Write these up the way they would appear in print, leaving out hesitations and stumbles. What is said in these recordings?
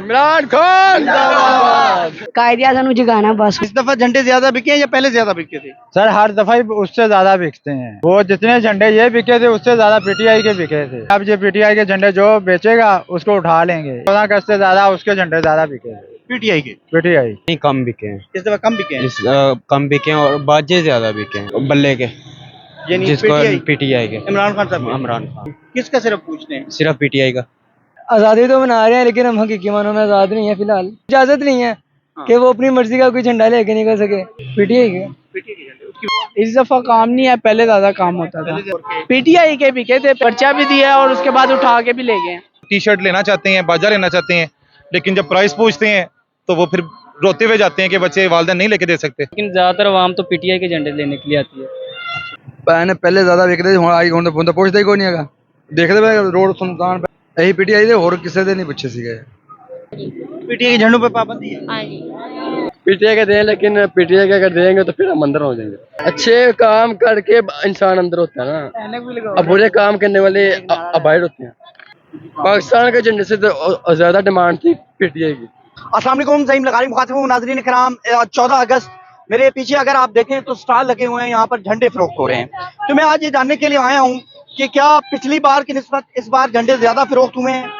इमरान खान कायदे-आज़म जगाना बस। इस दफा झंडे ज्यादा बिके हैं या पहले ज्यादा बिके थे? सर हर दफा ही उससे ज्यादा बिकते हैं। वो जितने झंडे ये बिके थे उससे ज्यादा पीटीआई के बिके थे। अब ये पीटीआई के झंडे जो बेचेगा उसको उठा लेंगे। 14 अगस्त से ज्यादा उसके झंडे ज्यादा बिके थे। पीटीआई के पीटीआई नहीं कम बिके हैं, इस दफा कम बिके हैं। कम बिके हैं और बाजे ज्यादा बिके हैं बल्ले के, यानी जिसको पीटीआई के। इमरान खान साहब इमरान खान किसका सिर्फ पूछते हैं? सिर्फ पीटीआई का। आज़ादी तो मना रहे हैं लेकिन हम हकीकी मानों में आज़ाद नहीं है। फिलहाल इजाजत नहीं है कि वो अपनी मर्जी का कोई झंडा लेके नहीं कर सके। पीटीआई के इस दफा काम नहीं है, पहले ज्यादा काम होता था। पीटीआई के बिके थे, पर्चा भी दिया और उसके बाद उठा के भी ले गए। टी शर्ट लेना चाहते हैं, बाजा लेना चाहते हैं, लेकिन जब प्राइस पूछते हैं तो वो फिर रोते हुए जाते हैं कि बच्चे वालिदैन नहीं लेके दे सकते। लेकिन ज्यादातर आवाम तो पीटीआई के झंडे लेने के लिए आती है। पहले ज्यादा बिकते थे, पुछते ही कोई नहीं है। देखते रोड सुनसान यही पीटीआई दे और किसी दे नहीं पूछे सी गए। पीटीआई के झंडों पे पाबंदी है। पीटीआई के दें, लेकिन पीटीआई के अगर देंगे तो फिर हम अंदर हो जाएंगे। अच्छे काम करके इंसान अंदर होता है ना, अब बुरे काम करने वाले बाहर होते हैं। पाकिस्तान के झंडे से तो ज्यादा डिमांड थी पीटीआई की। अस्सलाम वालेकुम ज़ईम लगारी मुखातिब नाज़रीन किराम, 14 अगस्त मेरे पीछे अगर आप देखें तो स्टॉल लगे हुए हैं, यहाँ पर झंडे फरोख्त हो रहे हैं। तो मैं आज ये जानने के लिए आया हूँ कि क्या पिछली बार की निस्बत इस बार झंडे ज्यादा फरोख्त हुए हैं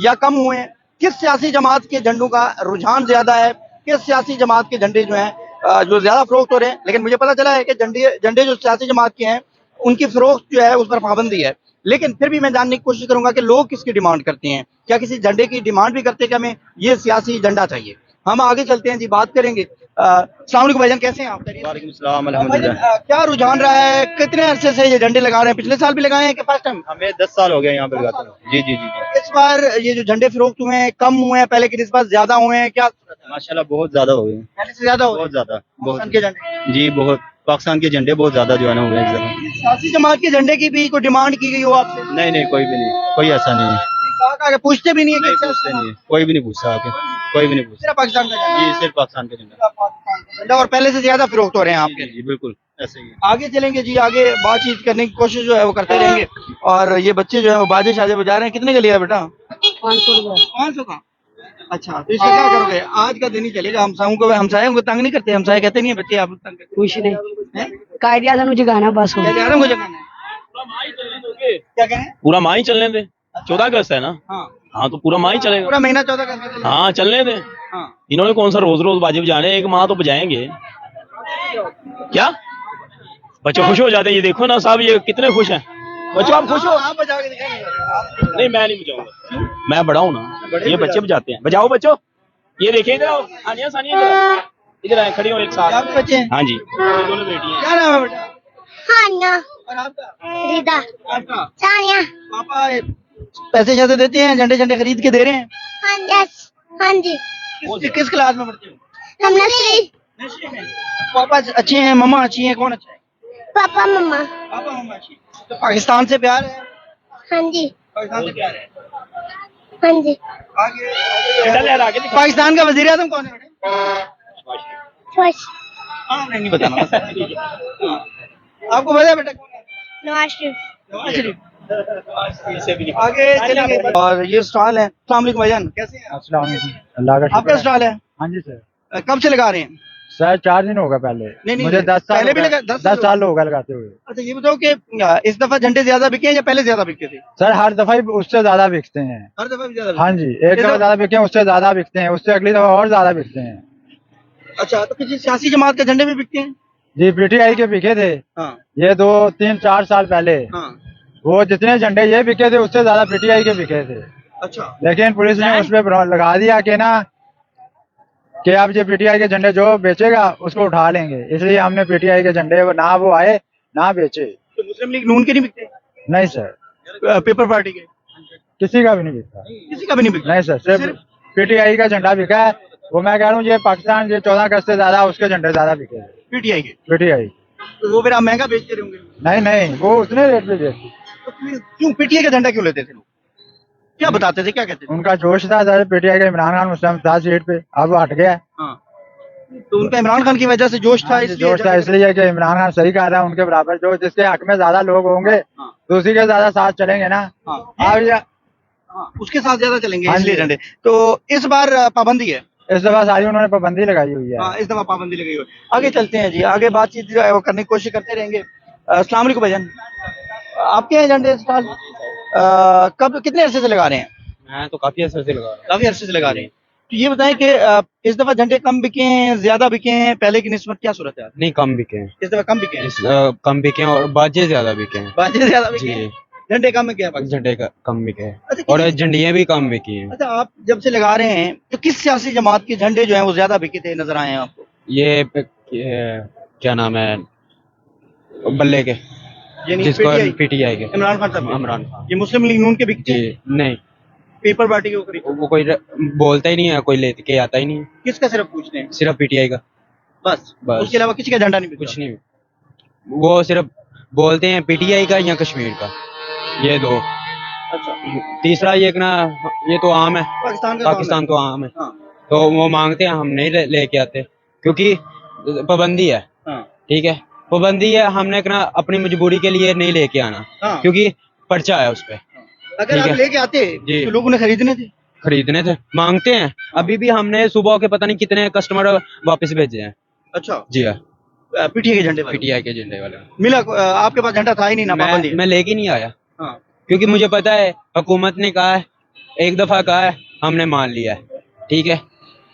या कम हुए हैं, किस सियासी जमात के झंडों का रुझान ज्यादा है, किस सियासी जमात के झंडे जो हैं जो ज्यादा फरोख्त हो रहे हैं। लेकिन मुझे पता चला है कि झंडे जो सियासी जमात के हैं उनकी फरोख्त जो है उस पर पाबंदी है। लेकिन फिर भी मैं जानने की कोशिश करूंगा कि लोग किसकी डिमांड करते हैं, क्या किसी झंडे की डिमांड भी करते हैं कि हमें ये सियासी झंडा चाहिए। हम आगे चलते हैं जी, बात करेंगे। अस्सलाम वालेकुम भाईजान, कैसे हैं आप? वालेकुम सलाम, अल्हम्दुलिल्लाह। क्या रुझान रहा है, कितने अरसे से ये झंडे लगा रहे हैं? पिछले साल भी लगाए हैं कि फर्स्ट टाइम? हमें 10 साल हो गए यहाँ पे लगाते हैं। जी जी जी। इस बार ये जो झंडे फरोख्त हुए हैं कम हुए हैं, पहले की निस्बत ज्यादा हुए हैं क्या? माशाल्लाह बहुत ज्यादा हो गए, पहले से ज्यादा हुए? बहुत ज्यादा, पाकिस्तान के झंडे, जी बहुत। पाकिस्तान के झंडे बहुत ज्यादा जो है ना हो गए इस दफा। सियासी जमात के झंडे की भी कोई डिमांड की गई हो आपसे? नहीं नहीं, कोई भी नहीं, कोई ऐसा नहीं है। कहा पूछते भी नहीं है? पूछते नहीं है, कोई भी नहीं पूछता आके, कोई भी नहीं पूछता। सिर्फ पाकिस्तान का झंडा? जी सिर्फ पाकिस्तान के झंडा। और पहले से ज्यादा फरोख्त हो रहे हैं आपके? जी बिल्कुल ऐसे ही। आगे चलेंगे जी, आगे बातचीत करने की कोशिश जो है वो करते रहेंगे। और ये बच्चे जो है वो बाजे शाजे बजा रहे हैं। कितने का लिया बेटा? 500 का। अच्छा, तो इसका क्या करोगे? आज का दिन ही चलेगा। हमसायों को तंग नहीं करते? हमसाये कहते नहीं है बच्चे आप तंग करते? कुछ नहीं, कायदे-आज़म जगाना बस। क्या मुझे कहना है? क्या कहें? पूरा माह ही चलने दे। 14 अगस्त है ना? हाँ तो पूरा माह ही चलेगा। पूरा महीना 14 का चलेगा? हाँ चलने दे। इन्होंने कौन सा रोज रोज बाजे बजाने, एक माह तो बजाएंगे क्या? बच्चे खुश हो जाते हैं। ये देखो ना साहब, ये कितने खुश हैं बच्चों। आप खुश हो? आप बजा के दिखाएंगे? नहीं मैं नहीं बजाऊंगा, मैं बड़ा हूँ ना। ये बच्चे बजाते हैं, बजाओ बच्चों। ये देखिए इधर आओ, आनिया सानिया इधर आए, खड़ी हो एक साथ। आप बच्चे हैं? हाँ जी, ये दोनों बेटियां। क्या नाम है बेटा? हानिया। और आपका? रीदा। आपका? सानिया। पापा पैसे शैसे देते हैं, झंडे खरीद के दे रहे हैं? हाँ जी। किस क्लास में पढ़ते हो? हम नर्सरी। नर्सरी में। पापा अच्छे हैं, मम्मा अच्छी हैं, कौन अच्छा है? पापा मम्मा। पापा मम्मा अच्छी। तो पाकिस्तान से प्यार है? हाँ जी। पाकिस्तान से प्यार है। हाँ जी। आगे पाकिस्तान का वजीर आज़म कौन है बेटा? खुश। हाँ नहीं बताना। हाँ। आपको पता है बेटा कौन है? नवाज शरीफ। नवाज शरीफ। आगे चलेंगे। और ये स्टॉल है। अस्सलाम वालेकुम भाईजान, कैसे हैं? अस्सलाम वालेकुम। अल्लाह का आपका स्टॉल है? हाँ जी सर। कब से लगा रहे हैं? सर 4 दिन होगा पहले। नहीं, मुझे 10 साल पहले भी लगा? 10 साल हो गए लगाते हुए। अच्छा ये बताओ कि इस दफा झंडे ज्यादा बिके हैं या पहले ज्यादा बिके थे? सर हर दफा ही उससे ज्यादा बिकते हैं। हर दफा भी ज्यादा? हाँ जी, एक दफा ज्यादा बिके हैं, उससे ज्यादा बिकते हैं, उससे अगली दफा और ज्यादा बिकते हैं। अच्छा, तो किसी सियासी जमात के झंडे भी बिकते हैं? जी पीटीआई के बिके थे। हाँ। ये 2, 3, 4 साल पहले। हाँ। वो जितने झंडे ये बिके थे उससे ज्यादा पीटीआई के बिके थे। अच्छा। लेकिन पुलिस ने उस पर लगा दिया कि ना कि आप ये पीटीआई के झंडे जो बेचेगा उसको उठा लेंगे, इसलिए हमने पीटीआई के झंडे ना वो आए ना बेचे। तो मुस्लिम लीग नून के नहीं बिकते? नहीं सर, पेपर पार्टी के किसी का भी नहीं बिकता। किसी का भी नहीं बिकता? नहीं सर, सिर्फ पीटीआई का झंडा बिका है। वो मैं कह रहा हूँ ये पाकिस्तान ये 14 अगस्त से ज्यादा उसके झंडे ज्यादा बिके। पीटीआई के? पीटीआई। तो वो फिर आप महंगा बेचते रहेंगे? नहीं नहीं, वो उतने रेट पे बेचती। तो क्यों पीटीआई का झंडा क्यों लेते थे लोग? क्या बताते थे, क्या कहते थे? उनका जोश था सर, पीटीआई का इमरान खान उस टाइम था सीट पे, अब वो हट गया। हाँ। तो उनका इमरान खान की वजह से जोश था? जोश था इसलिए कि इमरान खान सही कर रहा है, उनके बराबर जो जिसके हक में ज्यादा लोग होंगे तो उसी के ज्यादा साथ चलेंगे ना। हाँ, उसके साथ ज्यादा चलेंगे इसलिए झंडे। तो इस बार पाबंदी है। इस दफा सारी उन्होंने पाबंदी लगाई हुई है। हाँ, इस दफा पाबंदी लगी हुई है। आगे चलते हैं जी, आगे बातचीत जो है वो करने की कोशिश करते रहेंगे। अस्सलाम वालेकुम भाईजान, आपके यहाँ झंडे स्टॉल कब कितने अरसे से लगा रहे हैं? मैं तो काफी असर से लगा रहा काफी अरसे से लगा रहे हैं। तो ये बताएं कि इस दफा झंडे कम बिके हैं, ज्यादा बिके हैं, पहले की निस्बत क्या सूरत है? नहीं, कम बिके हैं। इस दफा कम बिके हैं, कम बिके हैं और बाजे ज्यादा बिके हैं। बाजे ज्यादा बिके जी, हैं, झंडे कम बिके हैं पाकिस्तान। झंडे कम बिके हैं अच्छा, और झंडियाँ भी कम बिकी हैं। अच्छा, आप जब से लगा रहे हैं तो किस सियासी जमात के झंडे जो हैं वो ज्यादा बिके थे नजर आए हैं आपको? ये क्या नाम है, बल्ले के, यानी जिसको PTI? पीटीआई के, इमरान खान साहब के? इमरान खान। ये मुस्लिम लीग नून के बिकते हैं? जी नहीं, पीपल पार्टी के ऊपर? वो कोई बोलता ही नहीं है, कोई लेके आता ही नहीं है, किसका सिर्फ पूछते हैं? सिर्फ पीटीआई का, बस बस। उसके अलावा किसी का झंडा नहीं बिकता? कुछ नहीं। वो सिर्फ बोलते हैं पीटीआई का या कश्मीर का, ये दो। अच्छा, तीसरा ये ना, ये तो आम है, पाकिस्तान का पाकिस्तान तो आम है, हाँ, तो वो मांगते हैं, हम नहीं लेके आते क्योंकि पाबंदी है। हाँ, ठीक है, पाबंदी है, हमने ना अपनी मजबूरी के लिए नहीं लेके आना, हाँ। क्योंकि पर्चा है उस पे। अगर ठीक आप है। लेके आते जी। तो लोगों ने खरीदने थे। खरीदने थे, मांगते हैं। अभी भी हमने सुबह के पता नहीं कितने कस्टमर वापस भेजे हैं। अच्छा, जी हाँ, पीटीआई के झंडे वाले? पीटीआई के झंडे वाले। मिला आपके पास झंडा था ही नहीं ना, पाबंदी? मैं लेके नहीं आया, हाँ, क्योंकि मुझे पता है हुकूमत ने कहा है, एक दफा कहा है, हमने मान लिया है। ठीक है,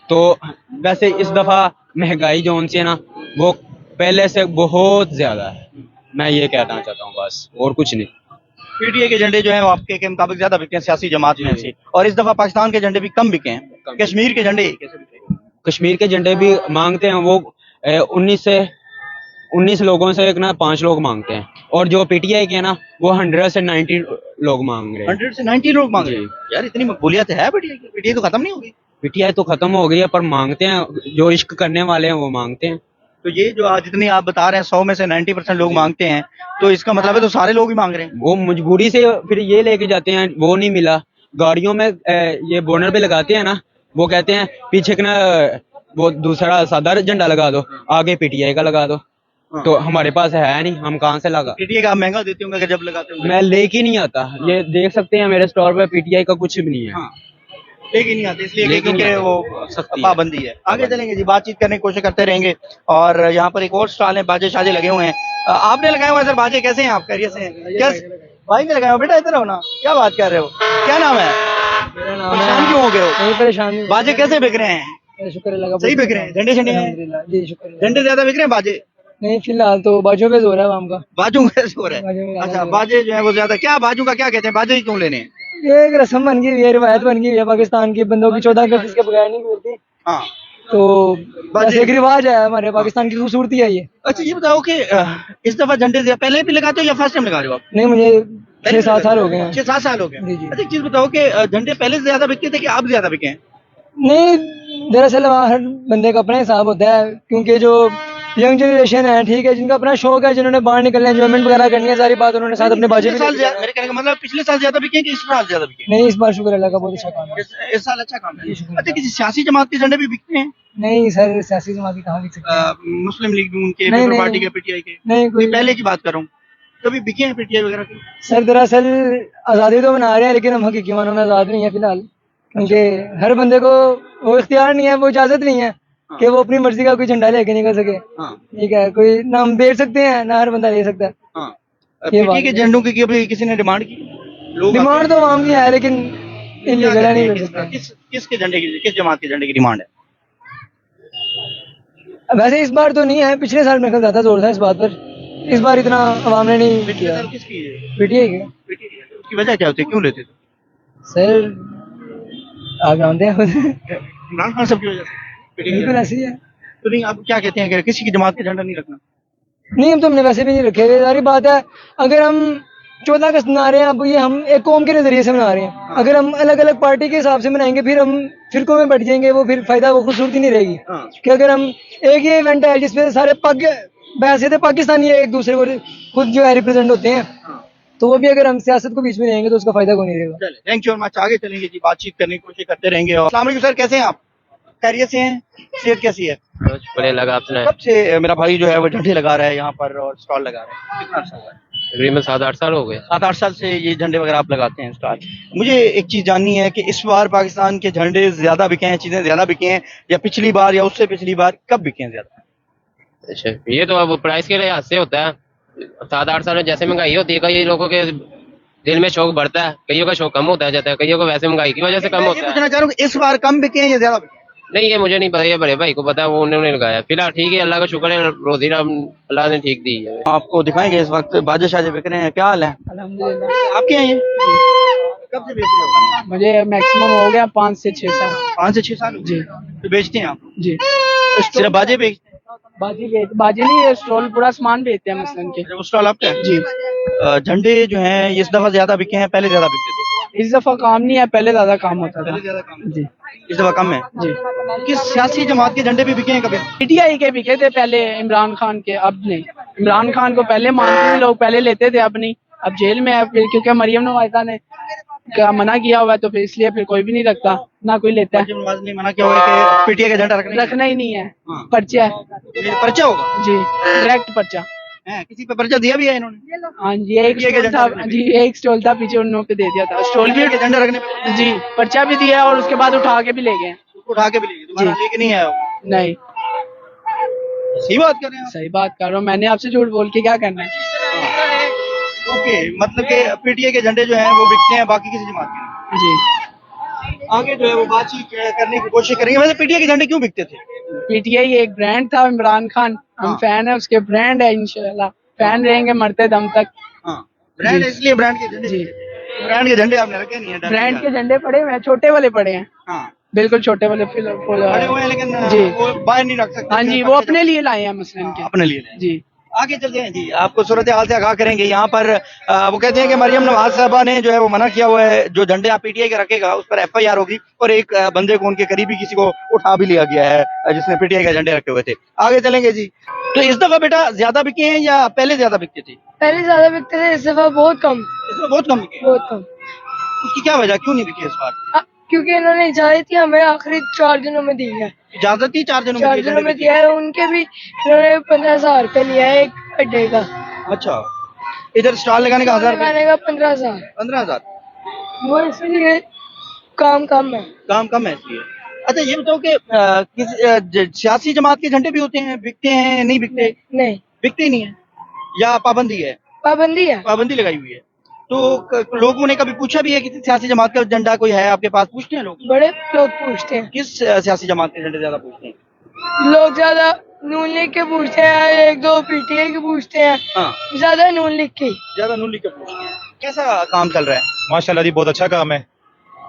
तो वैसे इस दफा महंगाई जो उनसे है ना, वो पहले से बहुत ज्यादा है। मैं ये कहना चाहता हूँ बस, और कुछ नहीं। पीटीआई के झंडे जो हैं वो आपके के मुताबिक ज्यादा बिके हैं सियासी जमात में से, और इस दफा पाकिस्तान के झंडे भी कम बिके हैं। कश्मीर के झंडे कैसे बिके? कश्मीर के झंडे भी मांगते हैं, वो 19 लोगों से एक ना 5 लोग मांगते हैं, और जो पीटीआई के है ना, वो 100 से 90 लोग मांग रहे हैं। 100 से 90 लोग मांग रहे हैं? यार इतनी मकबूलियत है पीटीआई की? पीटीआई तो खत्म नहीं होगी। पीटीआई तो खत्म हो गई है, पर मांगते हैं, जो इश्क करने वाले हैं वो मांगते हैं। तो ये जो आज जितनी आप बता रहे हैं 100 में से 90% लोग मांगते हैं, तो इसका मतलब है तो सारे लोग ही मांग रहे हैं। वो मजबूरी से फिर ये लेके जाते हैं, वो नहीं मिला, गाड़ियों में ये बोनर पे लगाते हैं ना, वो कहते हैं पीछे का ना वो दूसरा सादा झंडा लगा दो, आगे पीटीआई का लगा दो। तो हमारे पास है नहीं, हम कहाँ से लगा? पीटीआई का आप महंगा देते होंगे अगर जब लगाते होंगे? मैं लेके नहीं आता, ये देख सकते हैं मेरे स्टोर पे पीटीआई का कुछ भी नहीं है। हाँ, लेके नहीं आते इसलिए लेके क्योंकि नहीं वो सख्ती है। पाबंदी है। आगे चलेंगे जी, बातचीत करने की कोशिश करते रहेंगे। और यहाँ पर एक और स्टॉल है, बाजे शाजे लगे हुए हैं। आपने लगाए हुए हैं सर बाजे, कैसे हैं आप? खैरियत से हैं? भाई ने लगाया हुआ? बेटा इधर हो ना, क्या बात कर रहे हो? क्या नाम है? परेशान क्यों हो गए हो? नहीं परेशान नहीं, बाजे कैसे बिक रहे हैं? शुक्र अल्लाह का। सही बिक रहे हैं? झंडे झंडे हैं? अल्हम्दुलिल्लाह जी, शुक्र अल्लाह। झंडे ज्यादा बिक रहे हैं बाजे? नहीं फिलहाल तो बाजू पे जोर है आवाम का। बाजू कैसे हो रहा बाजू में है? ज्यादा अच्छा, जोर है। बाजे जो है वो ज्यादा, क्या बाजू का क्या कहते हैं, बाजे ही क्यों लेने हैं? ये एक रस्म बन गई हुई है, रिवायत बन गई हुई है पाकिस्तान की बंदों की, 14 अगस्त के बगैर नहीं मिलती, हाँ। तो बस एक रिवाज है हमारे पाकिस्तान की, खूबसूरती है ये। अच्छा, ये बताओ कि इस दफा झंडे से पहले भी लगाते हो या फर्स्ट टाइम लगा रहे हो आप? नहीं मुझे 6-7 साल हो गए हैं। 6-7 साल हो गए। जी, जी। अच्छा, एक चीज बताओ कि झंडे पहले से ज्यादा बिकते थे कि आप ज्यादा बिके हैं? नहीं दरअसल हर बंदे का अपना हिसाब होता है, क्योंकि जो यंग जनरेशन है, ठीक है, जिनका अपना शौक है, जिन्होंने बाहर निकलना है, एंजॉयमेंट वगैरह करनी है, सारी बात उन्होंने साथ अपने बाजे पिछले भी साल लेके जाना है। मेरे कहने का मतलब पिछले साल ज्यादा बिके कि इस साल ज्यादा बिके? नहीं इस बार शुक्र अल्लाह का बहुत अच्छा काम है। इस साल अच्छा काम है। अच्छा, किसी सियासी जमात के झंडे भी बिकते हैं? नहीं सर सियासी जमात कहाँ बिक सकते हैं? मुस्लिम लीग नून के, नहीं, पीपल नहीं, पार्टी के, नहीं। पीटीआई के? नहीं कोई पहले की बात कर रहा हूँ, कभी बिके हैं पीटीआई वगैरह के? सर दरअसल आज़ादी तो मना रहे हैं, लेकिन हम हकीकी मानों में आज़ाद नहीं है फिलहाल, क्योंकि हर बंदे को वो इख्तियार नहीं है, वो इजाज़त नहीं है कि वो अपनी मर्जी का कोई झंडा लेके निकल सके। हाँ, ठीक है, कोई ना हम बेच सकते हैं ना हर बंदा ले सकता है। हाँ। ये पीटीआई बात के है। झंडों की कभी किसी ने डिमांड की? लोग डिमांड तो आम की है, लेकिन इलीगल नहीं मिल सकता। किसके झंडे की, किस जमात के झंडे की डिमांड है? वैसे इस बार तो नहीं है, पिछले साल मेरे ख्याल ज्यादा जोर था इस बात पर, इस बार इतना अवाम ने नहीं पिछले किया। साल किसकी है? पीटीआई के पीटीआई की। उसकी वजह क्या होती है, क्यों लेते थे? सर आप जानते हैं खुद। इमरान खान साहब की वजह से? पीटीआई बिल्कुल की। ऐसी है। तो नहीं, आप क्या कहते हैं कि किसी की जमात के झंडा नहीं रखना? नहीं हम तो हमने वैसे भी नहीं रखे हुए, सारी बात है। अगर हम 14 अगस्त मना रहे हैं, अब ये हम एक कौम के नजरिए से मना रहे हैं, अगर हम अलग अलग पार्टी के हिसाब से मनाएंगे, फिर हम फिरकों में बैठ जाएंगे, वो फिर फायदा, वो खूबसूरती नहीं रहेगी। हाँ। कि अगर हम एक ये इवेंट है जिसमें सारे वैसे पाकिस्तानी एक दूसरे को खुद जो है रिप्रेजेंट होते हैं, तो वो भी अगर हम सियासत को बीच में रहेंगे तो उसका फायदा कौन नहीं रहेगा। चले, थैंक यू मच। आगे चलेंगे जी, बातचीत करने की कोशिश करते रहेंगे। और अस्सलाम वालेकुम सर, कैसे हैं आप? खैरियत से हैं? सेहत कैसी है? बढ़िया लगा आपने? कब से मेरा भाई जो है वो झंडे लगा रहा है यहाँ पर और स्टॉल लगा रहा है? कितना अर्सा हुआ है? तकरीबन 7-8 साल हो गए। 7-8 साल से ये झंडे वगैरह आप लगाते हैं स्टार। मुझे एक चीज जाननी है कि इस बार पाकिस्तान के झंडे ज्यादा बिके हैं, चीजें ज्यादा बिके हैं, या पिछली बार या उससे पिछली बार कब बिके हैं ज्यादा? अच्छा, ये तो अब प्राइस के लिहाज से होता है। 7-8 साल में जैसे महंगाई होती है, कई लोगों के दिल में शौक बढ़ता है, कईयों का शौक कम होता जाता है, कईयों को वैसे महंगाई की वजह से कम मैं ये होता है। पूछना चाह रहा हूँ कि इस बार कम बिके हैं या ज्यादा बिके हैं? नहीं, ये मुझे नहीं पता, ये बड़े भाई को पता है, वो उन्होंने लगाया। फिलहाल ठीक है, अल्लाह का शुक्र है, रोजी अल्लाह ने ठीक दी है। आपको दिखाएंगे इस वक्त बाजे शाजे बिक रहे हैं। क्या हाल है? अल्हम्दुलिल्लाह। आपके यहाँ ये कब से बेच रहे हो? मुझे मैक्सिमम हो गया 5 से 6 साल। 5 से 6 साल जी तो बेचते हैं आप? जी। सिर्फ बाजे बेचते हैं? बाजी नहीं, ये स्टॉल पूरा सामान बेचते हैं मसलन के। वो स्टॉल आपका है? जी। झंडे जो हैं इस दफा ज्यादा बिके हैं, पहले ज्यादा बिकते थे? इस दफा काम नहीं है, पहले ज्यादा काम होता था। पहले ज्यादा कम, जी इस दफा कम है। जी। किस सियासी जमात के झंडे भी बिके हैं कभी? पीटीआई के बिके थे पहले, इमरान खान के अब नहीं। इमरान खान को पहले मानते थे लोग, पहले लेते थे, अब नहीं, अब जेल में है फिर, क्योंकि मरियम नवाज़ा ने मना किया हुआ है, तो फिर इसलिए फिर कोई भी नहीं रखता, ना कोई लेता है। नवाज ने मना किया हुआ है कि पीटीआई का झंडा रखना ही नहीं है, हाँ। पर्चा है। ये पर्चा होगा? जी, डायरेक्ट पर्चा है, किसी पे पर्चा दिया भी है इन्होंने? हाँ जी, एक PTI के स्टॉल झंडा था रखने पे? जी, एक स्टॉल था पीछे, उन्होंने पे दे दिया था स्टॉल भी। के झंडा रखने पे जी, पर्चा भी दिया और उसके बाद उठा के भी ले गए। उठा के भी ले गए, दोबारा जी। लेके नहीं आया वो? नहीं, सही बात कर रहे हैं सही बात कर रहा हूँ, मैंने आपसे झूठ बोल के क्या करना है। आप? ओके, मतलब कि पीटीआई के झंडे जो हैं वो बिकते हैं, बाकी किसी जमात के नहीं। जी, आगे जो है वो बातचीत करने की कोशिश करेंगे। वैसे पीटीआई के झंडे क्यों बिकते थे? पीटीआई एक ब्रांड था, इमरान खान, हम हाँ। फैन है उसके, ब्रांड है, इंशाल्लाह फैन रहेंगे मरते दम तक। हाँ, ब्रांड है, इसलिए ब्रांड के झंडे। जी। ब्रांड के झंडे आपने रखे नहीं है? ब्रांड के झंडे पड़े हुए हैं, छोटे वाले पड़े हैं, हाँ, बिल्कुल छोटे वाले बड़े हुए हैं लेकिन जी। वो बाहर नहीं रख सकते। हाँ जी, वो अपने लिए लाए हैं मसलन के। अपने लिए लाए। जी। आगे चलते हैं जी, आपको सूरत हाल से आगाह करेंगे। यहाँ पर वो कहते हैं कि मरियम नवाज साहबा ने जो है वो मना किया हुआ है, जो झंडे आप पीटीआई के रखेगा उस पर एफआईआर होगी, और एक बंदे को, उनके करीबी किसी को उठा भी लिया गया है जिसने पीटीआई के झंडे रखे हुए थे। आगे चलेंगे जी। तो इस दफा बेटा ज्यादा बिके हैं या पहले ज्यादा बिकते थे? पहले ज्यादा बिकते थे, इस दफा बहुत कम। इसमें बहुत कम बिके। बहुत कम। उसकी क्या वजह, क्यों नहीं बिके इस बार? क्योंकि इन्होंने इजाजत ही हमें आखिरी 4 दिनों में दी है। इजाजत ही 4 दिनों 4 दिनों में दिया है, उनके भी इन्होंने 15,000 रुपये लिया है एक अड्डे का। अच्छा, इधर स्टॉल लगाने का 1000 लगाने का 15,000। 15,000 वो इसलिए काम कम है। काम कम है इसलिए। अच्छा ये बताओ कि सियासी जमात के झंडे भी होते हैं, बिकते हैं नहीं बिकते? नहीं, बिकते ही नहीं है या पाबंदी है? पाबंदी है। पाबंदी लगाई हुई है। तो लोगों ने कभी पूछा भी है किसी सियासी जमात का झंडा कोई है आपके पास? पूछते हैं लोग? बड़े लोग पूछते हैं। किस सियासी जमात के झंडे ज्यादा पूछते हैं? लोग ज्यादा नून लीग के पूछते हैं, 1-2 पीटीआई के पूछते हैं, हाँ, ज्यादा नून लीग के। ज्यादा नून लीग के पूछते हैं। कैसा काम चल रहा है? माशाल्लाह जी, बहुत अच्छा काम है,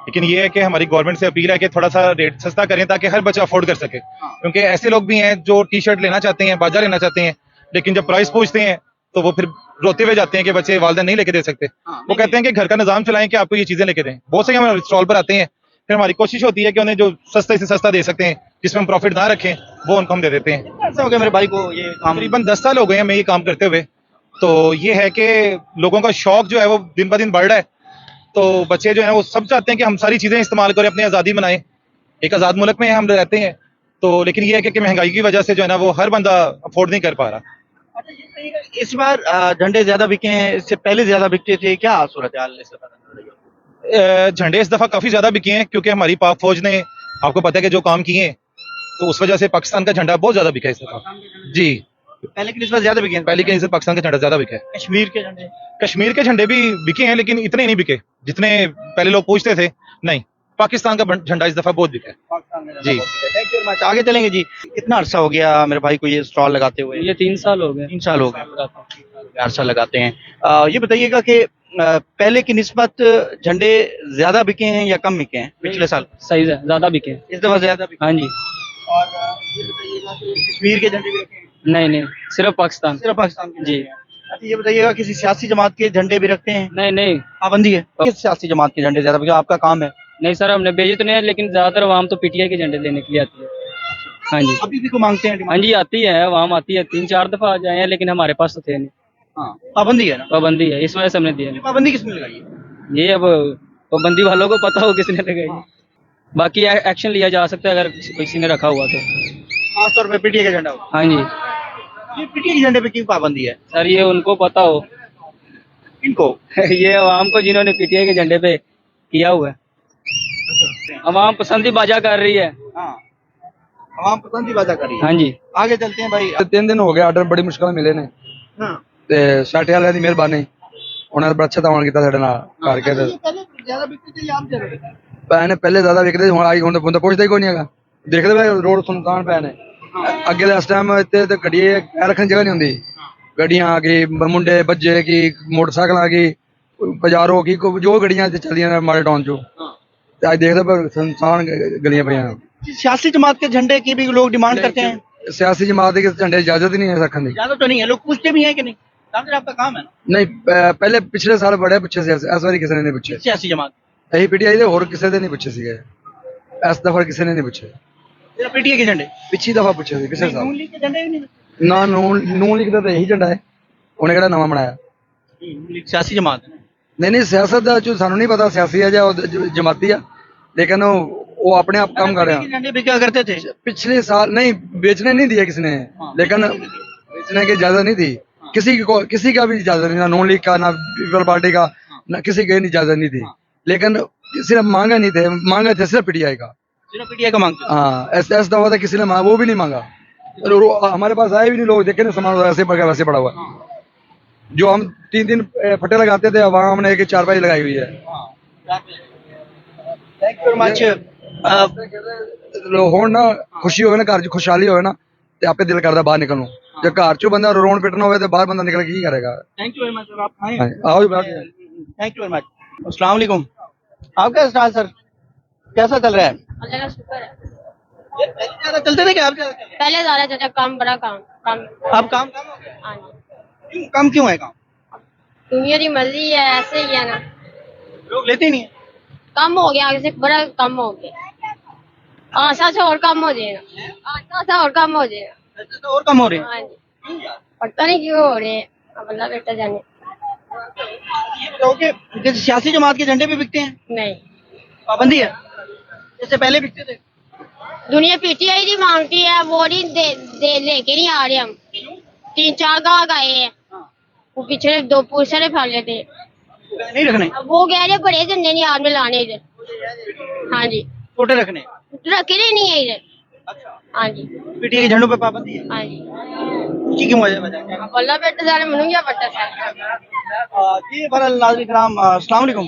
लेकिन ये है कि हमारी गवर्नमेंट से अपील है कि थोड़ा सा रेट सस्ता करें ताकि हर बच्चा अफोर्ड कर सके, क्योंकि ऐसे लोग भी हैं जो टी शर्ट लेना चाहते हैं, बाजा लेना चाहते हैं, लेकिन जब प्राइस पूछते हैं तो वो फिर रोते हुए जाते हैं कि बच्चे वालिदैन नहीं लेके दे सकते। वो कहते हैं कि घर का निजाम चलाएं कि आपको ये चीजें लेके दें। बहुत से हमारे स्टॉल पर आते हैं, फिर हमारी कोशिश होती है कि उन्हें जो सस्ते से सस्ता दे सकते हैं, जिसमें हम प्रॉफिट ना रखें, वो उनको हम दे देते हैं। ऐसा हो गया मेरे भाई को ये काम? तकरीबन 10 साल हो गए हैं मैं ये काम करते हुए। तो ये है कि लोगों का शौक जो है वो दिन ब दिन बढ़ रहा है, तो बच्चे जो है वो सब चाहते हैं कि हम सारी चीजें इस्तेमाल करें, अपनी आज़ादी बनाएं। एक आज़ाद मुल्क में हम रहते हैं, तो लेकिन ये है कि महंगाई की वजह से जो है ना वो हर बंदा अफोर्ड नहीं कर पा रहा। इस बार झंडे ज्यादा बिके हैं, इससे पहले ज्यादा बिकते थे, क्या सूरत हाल इससे पता चल रही है? झंडे इस दफा काफी ज्यादा बिके हैं, क्योंकि हमारी पाक फौज ने, आपको पता है कि जो काम किए हैं, तो उस वजह से पाकिस्तान का झंडा बहुत ज्यादा बिका है इस दफा जी। पहले की निस्बत ज्यादा बिके हैं? पहले के हिसाब से पाकिस्तान का झंडा ज्यादा बिका है। कश्मीर के झंडे? कश्मीर के झंडे भी बिके हैं, लेकिन इतने नहीं बिके जितने पहले लोग पूछते थे। नहीं, पाकिस्तान का झंडा इस दफा बहुत बिका है पाकिस्तान में जी। Thank you very much. आगे चलेंगे जी। कितना अरसा हो गया मेरे भाई को ये स्टॉल लगाते हुए? ये 3 साल हो गए। 3 साल हो गए, अरसा लगाते हैं। ये बताइएगा कि पहले की निस्बत झंडे ज्यादा बिके हैं या कम बिके हैं पिछले साल? सही है, ज्यादा बिके। इस दफा ज्यादा बिके। हाँ जी। और ये बताइएगा कि कश्मीर के झंडे भी रखे हैं? नहीं नहीं, सिर्फ पाकिस्तान। सिर्फ पाकिस्तान के जी। झंडे हैं। अच्छा ये बताइएगा किसी सियासी जमात के झंडे भी रखते हैं? नहीं नहीं पाबंदी है? किस सियासी जमात के झंडे ज्यादा बिके? आपका काम है? नहीं सर, हमने भेजे तो नहीं है, लेकिन ज्यादातर आवाम तो पीटीआई के झंडे लेने के लिए आती है। हाँ जी। अभी भी को मांगते हैं? हाँ जी, आती है, आवाम आती है, 3-4 दफा आ जाए हैं, लेकिन हमारे पास तो थे नहीं। हाँ, पाबंदी है ना? पाबंदी है, इस वजह से हमने दिया नहीं। पाबंदी किसने लगाई है? ये अब पाबंदी वालों को पता हो किसने लगाई। बाकी एक्शन लिया जा सकता है अगर किसी ने रखा हुआ तो। खासतौर पे पीटीआई का झंडा हो? हाँ जी ये पीटीआई के झंडे पे क्यों पाबंदी है? सर, ये उनको पता हो इनको ये अवाम को जिन्होंने पीटीआई के झंडे पे किया हुआ है, अवाम पसंद ही बाजा कर रही है। हाँ आवाम पसंद ही बाजा कर रही है। हाँ जी, आगे चलते हैं भाई। 3 दिन हो गए आर्डर बड़ी मुश्किल मिले ने हाँ ਤੇ ਸਾਟੇ ਵਾਲਿਆਂ ਦੀ ਮਿਹਰਬਾਨੀ ਉਹਨਾਂ ਨੇ ਬੜਾ ਅੱਛਾ ਤਾਵਨ ਕੀਤਾ ਸਾਡੇ ਨਾਲ ਕਰਕੇ ਤੇ ज्यादा बिकते थे आप जरा ਪੈਨੇ ਪਹਿਲੇ ਜ਼ਿਆਦਾ ਵਿਕਦੇ ਸੀ, ਹੁਣ ਆਈ ਹੁਣ ਬੰਦਾ ਪੁੱਛਦਾ ਹੀ ਕੋਈ ਨਹੀਂ ਹੈਗਾ। ਦੇਖਦੇ ਵੇ ਰੋਡ ਸੁਨਸਾਨ ਪੈ ਨੇ ਅੱਗੇ ਦੇ ਇਸ ਟਾਈਮ ਇੱਥੇ ਤੇ ਗੱਡੀ ਪੈਰ ਰੱਖਣ ਜਗ੍ਹਾ ਨਹੀਂ ਹੁੰਦੀ। ਗੱਡੀਆਂ ਆ ਗਈ ਮੁੰਡੇ ਬੱਜੇ ਕੀ ਮੋਟਰਸਾਈਕਲ ਆ ਗਈ ਬਾਜ਼ਾਰੋਂ ਕੀ ਜੋ ਗੱਡੀਆਂ ਇੱਥੇ ਚੱਲੀਆਂ ਨੇ ਮਾੜੇ ਟਾਊਨ ਚੋਂ ਤੇ ਅੱਜ ਦੇਖਦੇ ਪਰ ਸੁਨਸਾਨ ਗਲੀਆਂ ਪਈਆਂ। सियासी जमात के झंडे की भी लोग डिमांड करते हैं। ਸਿਆਸੀ ਜਮਾਤ ਦੇ ਝੰਡੇ ਇਜਾਜ਼ਤ ਹੀ ਨਹੀਂ ਹੈ ਰੱਖਣ ਦੀ। ज्यादा तो नहीं है, लोग पूछते भी हैं कि नहीं? ताकि आपका काम है ना ਨਹੀਂ ਪਹਿਲੇ ਪਿਛਲੇ ਸਾਲ ਬੜੇ ਪੁੱਛੇ ਸੀ, ਇਸ ਵਾਰੀ ਕਿਸੇ ਨੇ ਨਹੀਂ ਪੁੱਛੇ। सियासी जमात ਅਸੀਂ ਪੀਟੀਆਈ ਦੇ ਹੋਰ ਕਿਸੇ ਦੇ ਨਹੀਂ ਪੁੱਛੇ ਸੀਗੇ, ਇਸ ਦਫਾ ਕਿਸੇ ਨੇ ਨਹੀਂ ਪੁੱਛੇ। पीटीए के झंडे ਪਿਛਲੀ ਦਫਾ ਪੁੱਛੇ ਸੀ ਪਿਛਲੇ ਸਾਲ। नून लीग के झंडे भी नहीं। ਨਾ ਨੂਨ ਲੀਗ ਦਾ ਤਾਂ ਇਹੀ ਝੰਡਾ ਹੈ, ਉਹਨੇ ਕਿਹੜਾ ਨਵਾਂ ਬਣਾਇਆ। नून लीग सियासी जमात है। ਨਹੀਂ ਸਿਆਸਤ ਦਾ ਜੋ ਸਾਨੂੰ ਨਹੀਂ ਪਤਾ ਸਿਆਸੀ ਹੈ ਜਾਂ ਉਹ ਜਮਾਤੀ ਆ, ਲੇਕਿन वो अपने आप काम कर रहे हैं। झंडे बिका करते थे पिछले साल नहीं बेचने नहीं दिया किसी ने, लेकिन बेचने की इजाजत नहीं थी किसी का भी इजाजत नहीं, ना नून लीग का ना पीपल पार्टी का, ना किसी की इजाजत नहीं थी। लेकिन सिर्फ मांगा नहीं थे, मांगा थे सिर्फ पीटीआई का। सिर्फ पीटीआई का मांगते। हाँ ऐसा दफा था किसी ने मांगा, वो भी नहीं मांगा। हमारे पास आए भी नहीं लोग, देखे ना सामान वैसे पड़ गया वैसे पड़ा हुआ। जो हम 3 फटे लगाते थे आवाम ने एक 4 लगाई हुई है। Thank you very much. ਹੁਣ ਨਾ ਖੁਸ਼ੀ ਹੋਵੇ ਨਾ ਘਰ 'ਚ ਖੁਸ਼ਹਾਲੀ ਹੋਵੇ ਨਾ ਤੇ ਆਪੇ ਦਿਲ ਕਰਦਾ ਬਾਹਰ ਨਿਕਲਣ ਨੂੰ। ਜੇ ਘਰ 'ਚੋਂ ਬੰਦਾ ਰੋਣ ਪਿੱਟਣਾ ਹੋਵੇ ਤੇ ਬਾਹਰ ਬੰਦਾ ਨਿਕਲ ਕੇ ਕੀ ਕਰੇਗਾ। Thank you very much sir, आप आए। आओ जी बैठ जाइए। Thank you very much. अस्सलाम वालेकुम। आपका स्टाइल सर कैसा चल रहा है? अल्लाह का शुक्र है। ये पहले ज्यादा चलते थे क्या आप ज्यादा चलते पहले ज्यादा चलता, काम बड़ा काम काम। हैं? अब काम कम हो गया। हाँ जी, क्यों कम क्यों है काम? दुनिया की मर्जी है, ऐसे ही है ना। लोग लेते ही नहीं है। कम हो गया, आगे से बड़ा कम हो गया। आशा से और कम हो जाएगा, आशा से और कम हो जाएगा। ऐसे तो और कम हो रहे हैं। हाँ जी, पता नहीं क्यों हो रहे हैं, अब अल्लाह बेटा जाने। ये बताओ कि जैसे सियासी जमात के झंडे भी बिकते हैं, नहीं, पाबंदी है? जैसे पहले बिकते थे। दुनिया पीटीआई की मांगती है, वो नहीं लेके नहीं आ रहे हम। 3-4 गाँव गए हैं, वो पिछले 2 पूछने फाले थे। नहीं रखने, अब वो कह रहे बड़े झंडे नहीं हाथ में लाने इधर। हाँ जी, छोटे रखने। रखे नहीं है इधर। अच्छा, हाँ जी, पीटीए के झंडों पे पाबंदी है। हाँ जी, उसकी क्यों वजह है? अब अल्लाह बेटा जाने, मनु क्या पता सर। जी बहरहाल नाज़रीन किराम, अस्सलाम वालेकुम।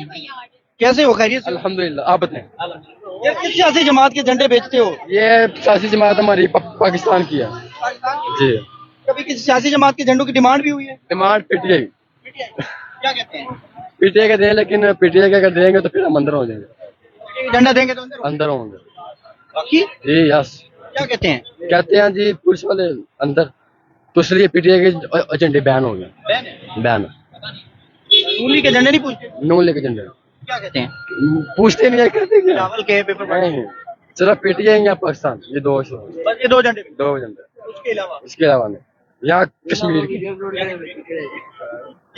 कैसे हो, खैरियत से? अल्हम्दुलिल्लाह। आप बताएं। ये किस सियासी जमात के झंडे बेचते हो? ये सियासी जमात हमारी पाकिस्तान की है जी। कभी किसी सियासी जमात के झंडों की डिमांड भी हुई है? डिमांड पीटीआई क्या कहते हैं? पीटीआई का दें, लेकिन पीटीआई का अगर देंगे तो फिर हम अंदर हो जाएंगे, झंडा देंगे तो अंदर अंदर होंगे बाकी जी। यस क्या कहते हैं? कहते हैं जी पुलिस वाले अंदर, तो इसलिए पीटीआई के एजेंडे बैन हो गए। बैन नून लीग के झंडे नहीं पूछते? नून लेके झंडे क्या कहते हैं? पूछते नहीं है, कहते क्या चावल के पेपर नहीं, सिर्फ पीटीआई या पाकिस्तान, ये दो बस ये 2 झंडे बिकते दो झंडे। हैं। उसके अलावा इसके अलावा नहीं, यहाँ कश्मीर की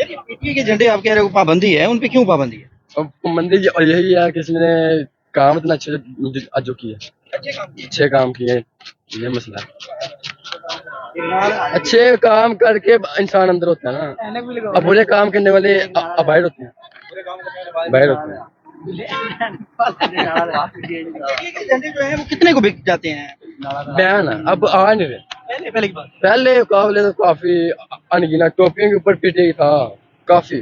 ये पीटीए के झंडे आप कह रहे हो पाबंदी है, उन पे क्यों पाबंदी है? मंदिर यही है कि इसने काम इतना अच्छे जो किए, अच्छे काम किए, ये मसला है। अच्छे काम करके इंसान अंदर होता है ना, अब बुरे काम करने वाले बाहर होते हैं, बाहर होते हैं। पीटीए के झंडे जो है वो कितने को बिक जाते हैं? बयान है अब आ नहीं रहे। पहले की बात। पहले मुकाबले तो काफी अनगिना टोपियों के ऊपर पीटे था, काफी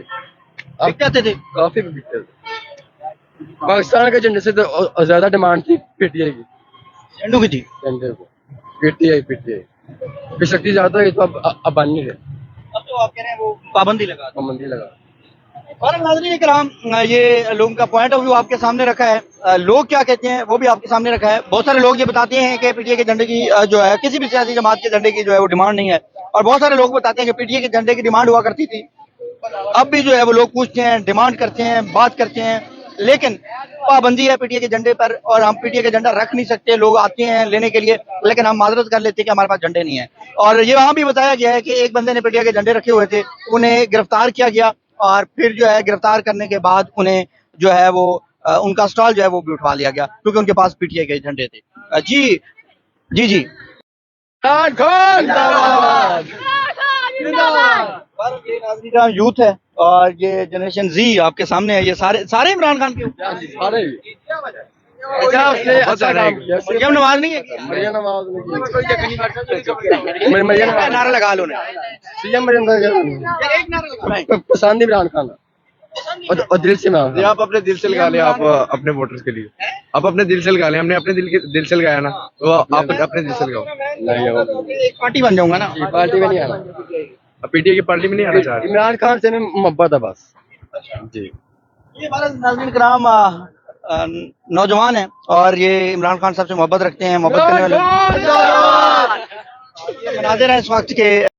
बिक जाते थे। काफी बिकते थे। पाकिस्तान के झंडे से तो ज्यादा डिमांड थी पीटीआई की, झंडों की थी। झंडे को पीटीआई शक्ति ज्यादा है, तो अब बन नहीं रहे, अब तो आप कह रहे हैं वो पाबंदी लगा दो। पाबंदी लगा। और नाज़रीन किराम, ये लोगों का पॉइंट ऑफ व्यू आपके सामने रखा है। लोग क्या कहते हैं वो भी आपके सामने रखा है। बहुत सारे लोग ये बताते हैं कि पीटीए के झंडे की जो है किसी भी सियासी जमात के झंडे की जो है वो डिमांड नहीं है, और बहुत सारे लोग बताते हैं कि पीटीए के झंडे की डिमांड हुआ करती थी। अब भी जो है वो लोग पूछते हैं, डिमांड करते हैं, बात करते हैं, लेकिन पाबंदी है पीटीए के झंडे पर और हम पीटीए के झंडा रख नहीं सकते। लोग आते हैं लेने के लिए, लेकिन हम माजरत कर लेते हैं कि हमारे पास झंडे नहीं है। और ये वहां भी बताया गया है कि एक बंदे ने पीटीए के झंडे रखे हुए थे, उन्हें गिरफ्तार किया गया, और फिर जो है गिरफ्तार करने के बाद उन्हें जो है वो उनका स्टॉल जो है वो भी उठवा लिया गया, क्योंकि उनके पास पीटीए के झंडे थे। जी जी जी खान खान जिंदाबाद। ये नाज़रीन का यूथ है और ये जनरेशन जी आपके सामने है, ये सारे इमरान खान के सारे अच्छा उसने अच्छा काम किया मरियम नवाज नहीं है मरियम नवाज क्या नारा लगा लो सीएम मरियम एक नारा लगा पसंद इमरान खान और दिल से इमरान खान। आप अपने दिल से लगा लें, आप अपने वोटर्स के लिए आप अपने दिल से लगा लें। हमने अपने दिल से लगाया ना, तो आप अपने दिल से लगाओ। एक पार्टी बन जाऊंगा ना, पार्टी में नहीं आना, पीटीआई की पार्टी में नहीं आना चाह रहे। इमरान खान से मोहब्बत है बस जी। ये हमारे नाज़रीन कराम नौजवान है और ये इमरान खान साहब से मोहब्बत रखते हैं, मोहब्बत करने वाले ये मनाज़िर है इस वक्त के